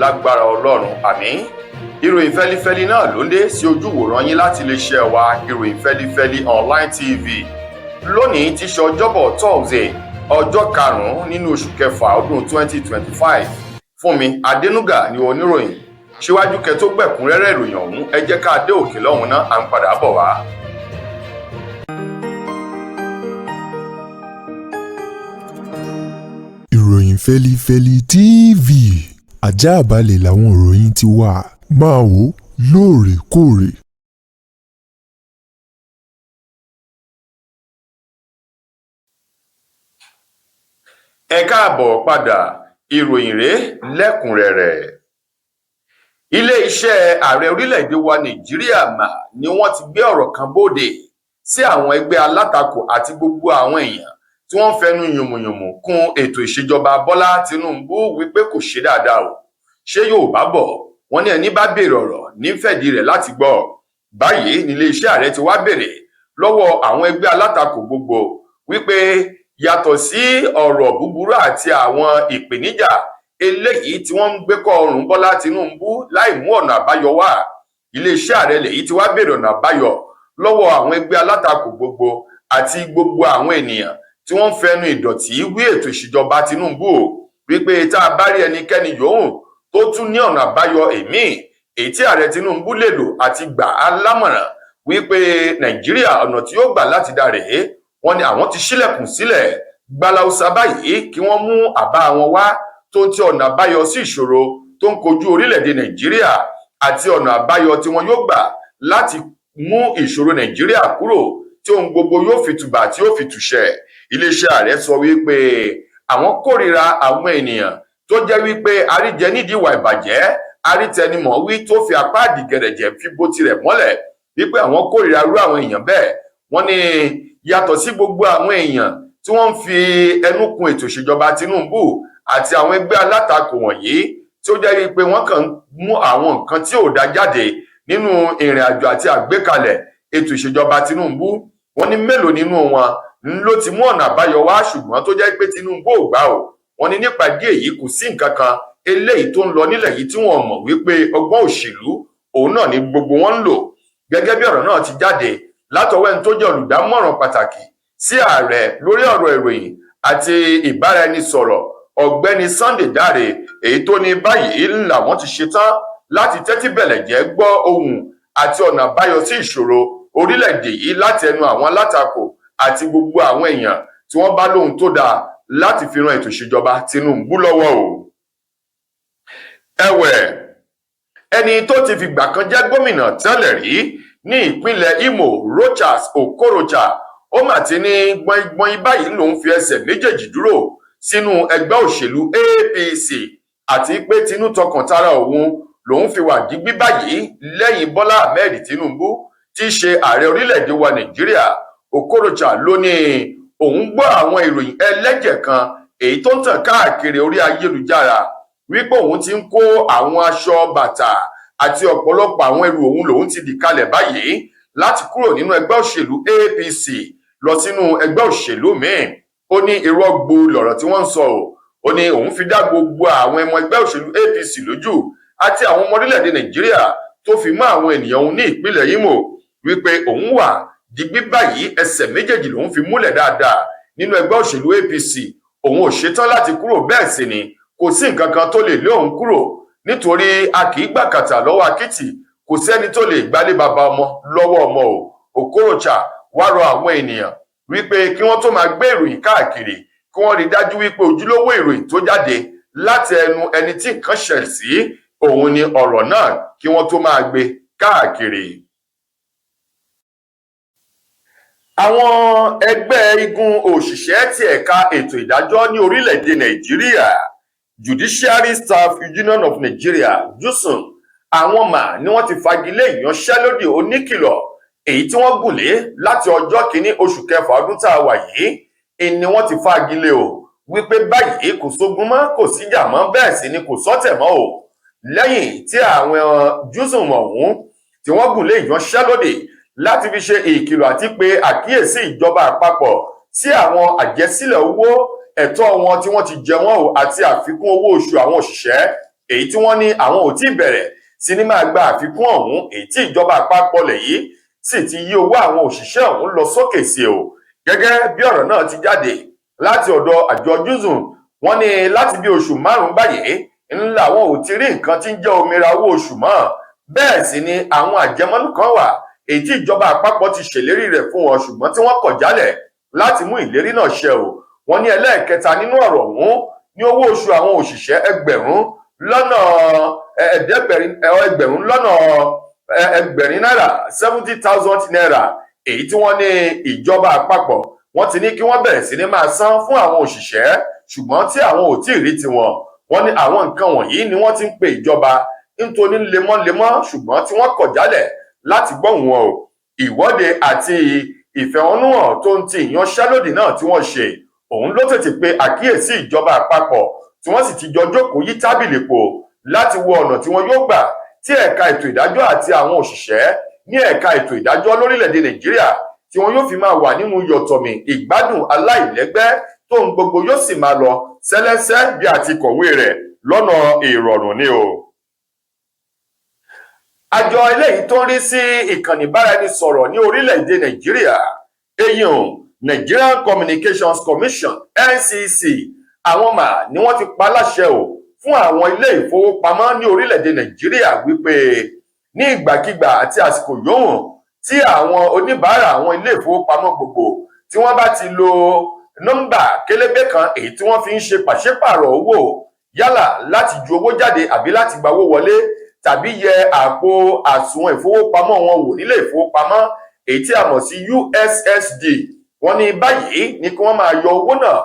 lágbára Ọlọ́run, àmín. Ìròyìn fẹ́lifẹ́li náà ló ń dé sí ojú ìwòran yín láti iléeṣẹ́ wa ìròyìn fẹ́lifẹ́li online tv. Lónìí ti ṣe ọjọ́bọ̀ Thursday ọjọ́ 5 nínú oṣù kẹfà ọdún 2025. Fúnmi Adénúgà ni oníròyìn. Síwájú kẹ́ tó gbẹ̀kúnrẹ́rẹ́ ìròyìn ọ̀hún, ẹ jẹ́ ká dé òkè lọ́hùn náà, à ń padà bọ̀ wá. Ìròyìn fẹ́lifẹ́li TV, àjààbálẹ̀ làwọn ìròyìn ti wà, máa wò lóòrèkóòrè. Ẹ káàbọ̀ padà, ìròyìn rèé lẹ́kùnrẹ́rẹ́. Ilé-iṣẹ́ ààrẹ orílẹ̀-èdè wa Nàìjíríà ni wọ́n ti gbé ọ̀rọ̀ kan bóde sí àwọn ẹgbẹ́ alátakò àti gbogbo àwọn èèyàn tí wọ́n fẹnu yùmùyùmù kún ètò ìṣèjọba Bọ́lá Tinubu wípé kò ṣe dáadáa o. Ṣé Yorùbá bọ̀ wọ́n ní ẹni bá béèrè ọ̀rọ̀ nífẹ̀dí rẹ̀ láti gbọ́. Báyìí ni ilé-iṣẹ́ ààrẹ ti wá béèrè lọ́wọ́ àwọn ẹgbẹ́ alátakò gbogbo wípé yàtọ̀ sí ọ̀rọ̀ búburú àti àwọn ìpèníjà eléyìí tí wọ́n ń gbé kọ́ ọrùn Bọ́lá Tinubu láì mú ọ̀nà àbáyọ wá, iléeṣẹ́ ààrẹ lèyí ti wá béèrè ọ̀nà àbáyọ lọ́wọ́ àwọn ẹgbẹ́ alátakò gbogbo àti gbogbo àwọn ènìyàn tí wọ́n ń fẹnu ìdọ̀tí wí ètò ìṣèjọba Tinubu wípé tá a bá rí ẹnikẹ́ni yòówù tó tún ní ọ̀nà àbáyọ èyí tí ààrẹ Tinubu lè lò àti gbà á lámọ̀ràn wípé Nàìjíríà ọ̀nà tí ó gbà láti dá rèé, wọ́n ní àwọn ti ṣílẹ̀kùn sílẹ̀ gbalausa báyìí kí wọ́n mú àbá wọn wá tó ń ti ọ̀nà àbáyọ sí ìṣòro tó ń kojú orílẹ̀-èdè Nàìjíríà àti ọ̀nà àbáyọ tí wọn yóò gbà láti mú ìṣòro Nàìjíríà kúrò tí ohun gbogbo yóò fi tùbà tí yóò fi tùṣẹ. Iléeṣẹ́ ààrẹ sọ wípé àwọn kórìíra àwọn ènìyàn tó jẹ́ wípé àríjẹ nídìí ìwà ìbàjẹ́, àrítẹnimọ̀ wí tó fi apá àdìgẹ̀rẹ̀jẹ̀ fi bó tirẹ̀ mọ́lẹ̀ wípé àwọn kórìíra irú àwọn èèyàn bẹ́ẹ̀. Wọ́n ní yàtọ̀ sí gbogbo àwọn èèyàn tí wọ́n ń fi ẹnu kún ètò ìṣèjọba Tinubu àti àwọn ẹgbẹ́ alátakò wọ̀nyí tí ó jẹ́ wípé wọ́n kàn ń mú àwọn nǹkan tí ò dá jáde nínú ìrìn àjò àti àgbékalẹ̀ ètò ìṣèjọba Tinubu. Wọ́n ní mélòó nínú wọn ló ti mú ọ̀nà àbáyọ wá ṣùgbọ́n tó jẹ́ pé Tinubu ò gbà o. Wọ́n ní nípa ìdí èyí kò sí nǹkan kan eléyìí tó ń lọ nílẹ̀ yìí tí wọ́n mọ̀ wípé ọgbọ́n òṣèlú òun náà ni gbogbo wọn ń lò. Gẹ́gẹ́ bí ọ̀rọ̀ náà ti jáde látọwọ́ ẹni tó jẹ́ olùdámọ̀ràn pàtàkì sí ààrẹ lórí ọ̀rọ̀ ìròyìn àti ìbáraẹnisọ̀rọ̀ ọ̀gbẹ́ni Sunday Dare, èyí tó ní báyìí làwọn ti ṣetán láti tẹ́tí bẹ̀lẹ̀ jẹ́ gbọ́ ohùn àti ọ̀nà àbáyọ sí ìṣòro orílẹ̀-èdè yìí láti ẹnu àwọn alátakò àti gbogbo àwọn èèyàn tí wọ́n bá lóhun tó dáa láti fi ran ètò ìṣèjọba Tinubu lọ́wọ́ o. Ẹ̀wẹ̀, ẹni tó ti fìgbà kan jẹ́ gómìnà tẹ́lẹ̀ rí ní ìpínlẹ̀ Imo, Rochas Okorocha, ó mà ti ní gbọ̀ngbọ̀n báyìí lòun fi ẹsẹ̀ méjèèjì dúró sínú ẹgbẹ́ òṣèlú APC àti pé tinú tọkàntara òun lòun fi wà dígbí báyìí lẹ́yìn Bọ́lá Ahmed Tinubu tí í ṣe ààrẹ orílẹ̀-èdè wa Nàìjíríà. Okorocha ló ní òun gbọ́ àwọn ìròyìn ẹlẹ́jẹ̀ kan èyí tó ń tàn káàkiri orí ayélujára wípé òun ti ń kó àwọn aṣọ, bàtà àti ọ̀pọ̀lọpọ̀ àwọn ẹrù òun lòun ti dì kalẹ̀ báyìí láti kúrò nínú ẹgbẹ́ òṣèlú APC lọ sínú ẹgbẹ́ òṣèlú míì. Ó ní irọ́ gbu lọ̀rọ̀ tí wọ́n ń sọ o. Ó ní òun fi dá gbogbo àwọn ọmọ ẹgbẹ́ òṣèlú APC lójú àti àwọn ọmọ orílẹ̀-èdè Nàìjíríà tó fi mọ́ àwọn ènìyàn òun ní ìpínlẹ̀ Imo wípé òun wà digbí báyìí ẹsẹ̀ méjèèjì lòun fi múlẹ̀ dáadáa nínú ẹgbẹ́ òṣèlú APC. Òun ò ṣetán láti kúrò, bẹ́ẹ̀ sì ni kò sí nǹkan kan tó lè lé òun kúrò nítorí a kì í gbàkàtà lọ́wọ́ akítì, kò sẹ́ni tó lè gbálé bàbá ọmọ lọ́wọ́ ọmọ o. Okorocha wá rọ àwọn ènìyàn wípé kí wọ́n tó máa gbé ìròyìn káàkiri kí wọ́n rí dájú wípé ojúlówó ìròyìn tó jáde láti ẹnu ẹni tí nǹkan ṣẹlẹ̀ sí òun ni ọ̀rọ̀ náà kí wọ́n tó máa gbé káàkiri. Àwọn ẹgbẹ́ igun òṣìṣẹ́ ti ẹ̀ka ètò ìdájọ́ ní orílẹ̀-èdè Nàìjíríà, Judiciary Staff Union of Nigeria JUSUN, àwọn ni wọ́n ti fagilé ìyanṣẹ́lódì oníkìlọ̀ èyí tí wọ́n gùnlé láti ọjọ́ 1 oṣù kẹfà ọdún tá a wà yìí ni wọ́n ti fagilé o wípé báyìí kò sógun mọ́, kò síjà mọ́, bẹ́ẹ̀ sì ni kò sọ́tẹ̀ mọ́ o. Lẹ́yìn tí àwọn JUSUN ọ̀hún tí wọ́n gùnlé ìyanṣẹ́lódì láti fi ṣe ìkìlọ̀ àti pé àkíyèsí ìjọba àpapọ̀ sí àwọn àjẹsílẹ̀ owó ẹ̀tọ́ wọn tí wọ́n ti jẹ wọ́n o àti àfikún owó oṣù àwọn òṣìṣẹ́ èyí tí wọ́n ní àwọn ò tí ì bẹ̀rẹ̀ sí ní máa gba àfikún ọ̀hún èyí tí ìjọba àpapọ̀ lẹ̀ yìí sì ti yí owó àwọn òṣìṣẹ́ ọ̀hún lọ sókè sí o. Gẹ́gẹ́ bí ọ̀rọ̀ náà ti jáde láti ọ̀dọ̀ àjọ JUZUN, wọ́n ní láti bí oṣù 5 báyìí ńlá àwọn ò ti rí nǹkan tí ń jẹ́ òmìnira owó oṣù mọ́. Bẹ́ẹ̀ sì ni àwọn àjẹmọ́nú kan wà èyí tí ìjọba àpapọ̀ ti ṣèlérí rẹ̀ fún wọn ṣùgbọ́n tí wọ́n kọ̀ jálẹ̀ láti mú ìlérí náà ṣẹ o. Wọ́n ní ẹlẹ́ẹ̀kẹta nínú ọ̀rọ̀ ọ̀hún ní owó oṣù àwọn òṣìṣẹ́ ẹgbẹ̀rún lọ́nà náírà 70,000 naira èyí tí wọ́n ní ìjọba àpapọ̀ wọ́n ti ní kí wọ́n bẹ̀rẹ̀ sí ní máa san fún àwọn òṣìṣẹ́ ṣùgbọ́n tí àwọn ò tí ì rí tiwọn. Wọ́n ní àwọn nǹkan wọ̀nyí ni wọ́n ti ń pe ìjọba nítorí lemọ́lemọ́ ṣùgbọ́n tí wọ́n kọ̀ jálẹ̀ láti gbọ́ wọn o. Ìwọ́de àti ìfẹ̀hónúhàn tó ń ti ìyanṣẹ́lódì náà tí wọ́n ṣe òun ló tètè pe àkíyèsí ìjọba àpapọ̀ tí wọ́n sì ti jọ jókòó yí tábìlì pò láti wo ọ̀nà tí wọ́n yóò gbà tí ẹ̀ka ètò ìdájọ́ àti àwọn òṣìṣẹ́ ní ẹ̀ka ètò ìdájọ́ lórílẹ̀‐èdè Nàìjíríà tí wọn yóò fi máa wà nínú yọ̀tọ̀mì ìgbádùn aláìlẹ́gbẹ́ tó ń gbogbo yóò sì máa lọ sẹ́lẹ́sẹ́ bí àti kọ̀wé rẹ̀ lọ́nà ìrọ̀rùn ni o. Àjọ eléyìí tó ń rí sí ìkànnì ìbáraẹnisọ̀rọ̀ ní orílẹ̀‐èdè Nàìjíríà Nigerian Communications Commission NCC àwọn ni wọ́n ti pa láṣẹ o fún àwọn ilé ìfowópamọ́ ní orílẹ̀‐èdè Nàìjíríà wípé ní ìgbàkigbà àti àsìkò yòówù tí àwọn oníbàárà àwọn ilé ìfowópamọ́ gbogbo tí wọ́n bá ti lo nọ́mbà kélébé kan èyí tí wọ́n fi ń ṣe pàṣípààrọ̀ owó yálà láti ju owó jáde àbí láti gba owó wọlé tàbí yẹ àpò àsùnwọ̀n ìfowópamọ́ wọn wò nílé ìfowópamọ́ èyí tí a mọ̀ sí USSD. Wọ́n ní báyìí ní kí wọ́n máa yọ owó náà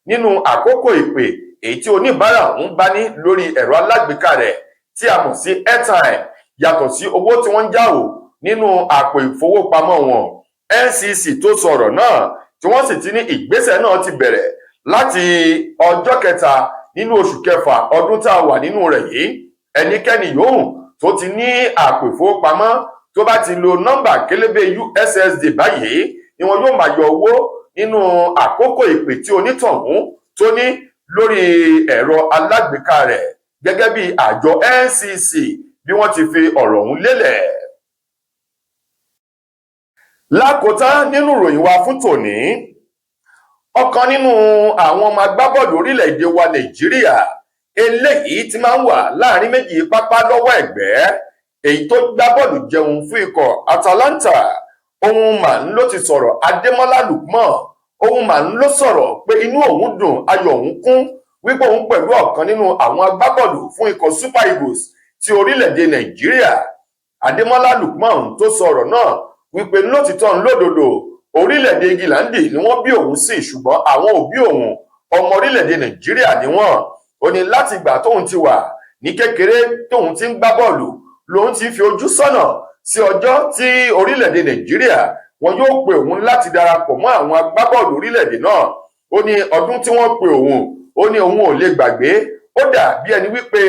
nínú àkókò ìpè èyí tí oníbàárà ń bá ní lórí ẹ̀rọ alágbèéká rẹ̀ tí a mọ̀ sí airtime yàtọ̀ sí owó tí wọ́n ń jáwò nínú àpò ìfowópamọ́ wọn. NCC tó sọ̀rọ̀ náà tí wọ́n sì ti ní ìgbésẹ̀ náà ti bẹ̀rẹ̀ láti ọjọ́ 3 nínú oṣù kẹfà ọdún tá a wà nínú rẹ̀ yìí. Ẹnikẹ́ni yòówù tó ti ní àpò ìfowópamọ́ tó bá ti lo nọ́mbà kélébé USSD báyìí ni wọn yóò máa yọ owó nínú àkókò ìpè tí onítọ̀hún tó ní lórí ẹ̀rọ alágbèéká rẹ̀ gẹ́gẹ́ bí àjọ NCC bí wọ́n ti fi ọ̀rọ̀ ọ̀hún lélẹ̀. Lákòótán nínú ìròyìn wa fún tòní, ọ̀kan nínú àwọn ọmọ agbábọ́ọ̀lù orílẹ̀-èdè wa Nàìjíríà eléyìí ti máa ń wà láàrin méjì pápá lọ́wọ́ ẹ̀gbẹ́ èyí tó gbá bọ́ọ̀lù jẹun fún ikọ̀ Atalanta ohun màá ló ti sọ̀rọ̀. Adémọ́lá Lukman ohun màá ló sọ̀rọ̀ pé inú òun dùn ayọ̀ òun kún wípé òun pẹ̀lú ọ̀kan nínú àwọn agbábọ́ọ̀lù fún ikọ̀ Super Eagles ti orílẹ̀-èdè Nàìjíríà. Adémọ́lá Lukman tó sọ̀rọ̀ náà wípé lótìtọ́ lódodo orílẹ̀-èdè Gíláńdì ni wọ́n bí òun sí ṣùgbọ́n àwọn òbí òun ọmọ orílẹ̀-èdè Nàìjíríà ni wọ́n. Ó ní láti ìgbà tóun ti wà ní kékeré tóun ti ń gbá bọ́ọ̀lù lòun ti fi ojú sọ́nà sí ọjọ́ tí orílẹ̀-èdè Nàìjíríà wọn yóò pe òun láti darapọ̀ mọ́ àwọn agbábọ́ọ̀lù orílẹ̀-èdè náà. Ó ní ọdún tí wọ́n pe òun ó ní òun ò lè gbàgbé. Ó dà bí ẹni wípé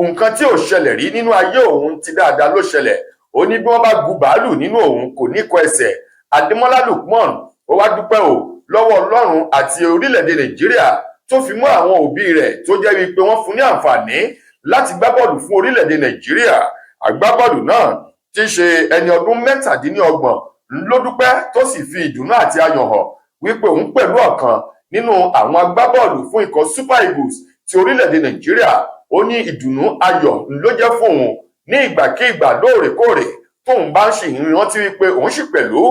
nǹkan tí ò ṣẹlẹ̀ rí nínú ayé òun ti dáadáa ló ṣẹlẹ̀. Ó ní bí wọ́n bá gun bàálù nínú òun kò ní kọ ẹsẹ̀. Adémọ́lá Lukman ó wá dúpẹ́ o lọ́wọ́ Ọlọ́run àti orílẹ̀-èdè Nàìjíríà tó fi mọ́ àwọn òbí rẹ̀ tó jẹ́ wípé wọ́n fún ní àǹfààní láti gbá bọ́ọ̀lù fún orílẹ̀-èdè Nàìjíríà. Agbábọ́ọ̀lù náà tí í ṣe ẹni ọdún 27 ló dúpẹ́ tó sì fi ìdùnnú àti ayọ̀ hàn wípé òun pẹ̀lú ọ̀kan nínú àwọn agbábọ́ọ̀lù fún ikọ̀ Super Eagles ti orílẹ̀-èdè Nàìjíríà. Ó ní ìdùnnú ayọ̀ ló jẹ́ fún òun ní ìgbàkigbà lóòrèkóòrè tóun bá ń ṣe ìrántí wípé òun sì pẹ̀lú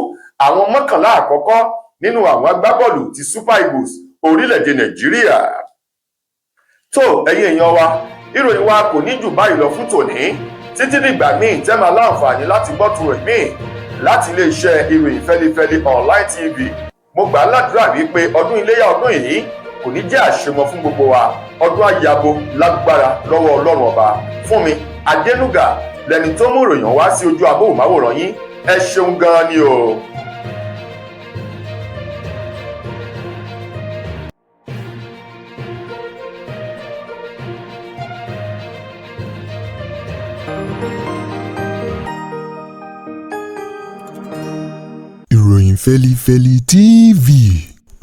àwọn 11 àkọ́kọ́ nínú àwọn agbábọ́ọ̀lù ti Super Eagles orílẹ̀-èdè Nàìjíríà. Tó ẹ̀yin èèyàn wa, ìròyìn wa kò ní jù báyìí lọ fún tòní. Títí dìgbà míì tẹ́ máa láǹfààní láti gbọ́ tu rẹ̀ míì láti iléeṣẹ́ ìròyìn Fẹ́lifẹ́li online TV. Mo gbà á ládùúrà wípé ọdún iléyá ọdún yìí kò ní jẹ́ àṣemọ fún gbogbo wa. Ọdún ayabo lágbára lọ́wọ́ Ọlọ́run ọba. Fúnmi Adénúgà lẹni tó mú ìròyìn wá sí ojú abóhùnmáwòrán yín. Ẹ ṣeun gan ni o. Ìròyìn Fẹ́lifẹ́li TV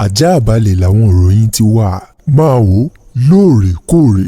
àjààbálẹ̀ làwọn ìròyìn ti wà máa wò lóòrèkóòrè.